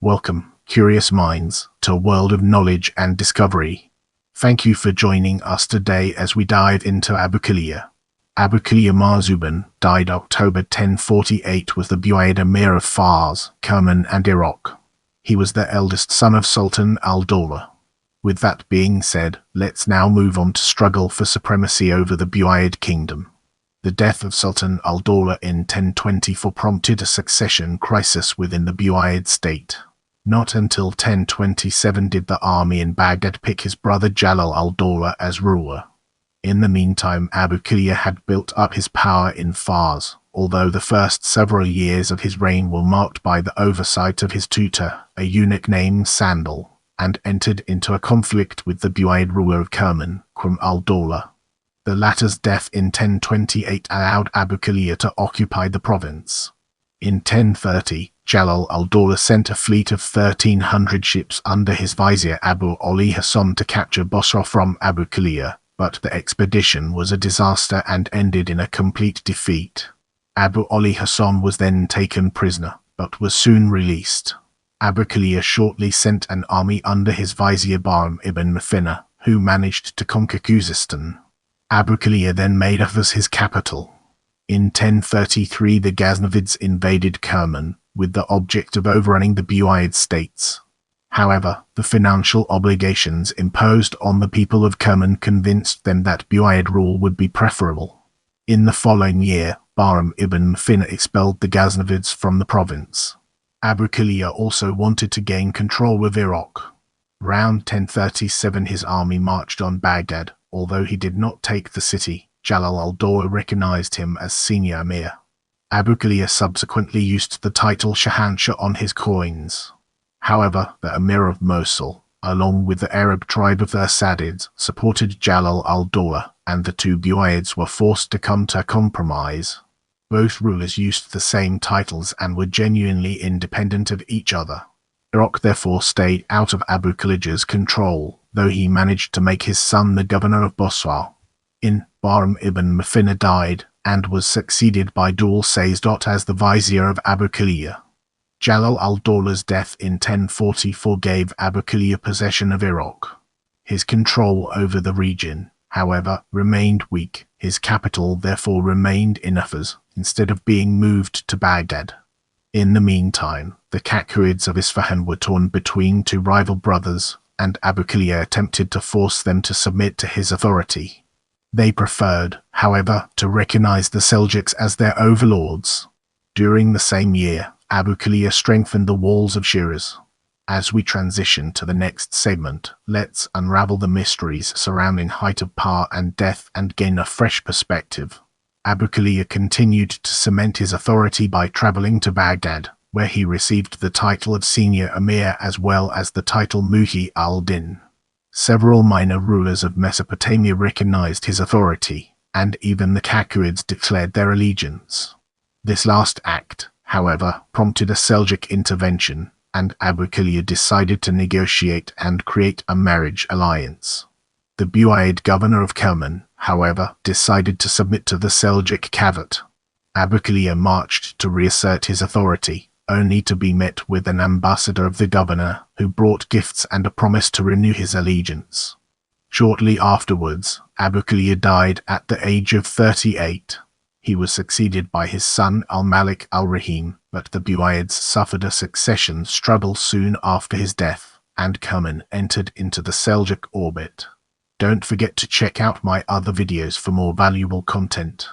Welcome, curious minds, to a world of knowledge and discovery. Thank you for joining us today as we dive into Abu Kalijar. Abu Kalijar Marzuban died October 1048, was the Buyid amir of Fars, Kerman and Iraq. He was the eldest son of Sultan al-Dawla. With that being said, let's now move on to struggle for supremacy over the Buyid kingdom. The death of Sultan al-Dawla in 1024 prompted a succession crisis within the Buyid state. Not until 1027 did the army in Baghdad pick his brother Jalal al-Dawla as ruler. In the meantime, Abu Kalijar had built up his power in Fars, although the first several years of his reign were marked by the oversight of his tutor, a eunuch named Sandal, and entered into a conflict with the Buyid ruler of Kerman, al-Dawla. The latter's death in 1028 allowed Abu Kalijar to occupy the province. In 1030, Jalal al-Dawla sent a fleet of 1,300 ships under his vizier Abu Ali Hassan to capture Basra from Abu Kalijar, but the expedition was a disaster and ended in a complete defeat. Abu Ali Hassan was then taken prisoner, but was soon released. Abu Kalijar shortly sent an army under his vizier Bahram ibn Mufina, who managed to conquer Khuzestan. Abu Kalijar then made Ufas his capital. In 1033 the Ghaznavids invaded Kerman, with the object of overrunning the Buyid states. However, the financial obligations imposed on the people of Kerman convinced them that Buyid rule would be preferable. In the following year, Bahram ibn Mufina expelled the Ghaznavids from the province. Abu Kalijar also wanted to gain control of Iraq. Around 1037 his army marched on Baghdad. Although he did not take the city, Jalal al-Dawla recognized him as senior amir. Abu Kalijar subsequently used the title Shahanshah on his coins. However, the emir of Mosul, along with the Arab tribe of the Sassanids, supported Jalal al-Dawla, and the two Buyids were forced to come to a compromise. Both rulers used the same titles and were genuinely independent of each other. Iraq therefore stayed out of Abu Kalijar's control, though he managed to make his son the governor of Basra. Bahram ibn Mufina died, and was succeeded by Dul Sazdot as the vizier of Abu Kalijar. Jalal al-Dawla's death in 1044 gave Abu Kalijar possession of Iraq. His control over the region, however, remained weak. His capital therefore remained in Ufas, instead of being moved to Baghdad. In the meantime, the Kakurids of Isfahan were torn between two rival brothers, and Abu Kalijar attempted to force them to submit to his authority. They preferred, however, to recognize the Seljuks as their overlords. During the same year, Abu Kalijar strengthened the walls of Shiraz. As we transition to the next segment, let's unravel the mysteries surrounding height of power and death and gain a fresh perspective. Abu Kalijar continued to cement his authority by traveling to Baghdad, where he received the title of senior amir as well as the title Muhi al-Din. Several minor rulers of Mesopotamia recognized his authority, and even the Kakurids declared their allegiance. This last act, however, prompted a Seljuk intervention, and Abu Kalijar decided to negotiate and create a marriage alliance. The Buyid governor of Kerman, however, decided to submit to the Seljuk Cavite. Abu Kalijar marched to reassert his authority, only to be met with an ambassador of the governor who brought gifts and a promise to renew his allegiance. Shortly afterwards, Abu Kalijar died at the age of 38. He was succeeded by his son al-Malik al-Rahim, but the Buyids suffered a succession struggle soon after his death, and Kerman entered into the Seljuk orbit. Don't forget to check out my other videos for more valuable content.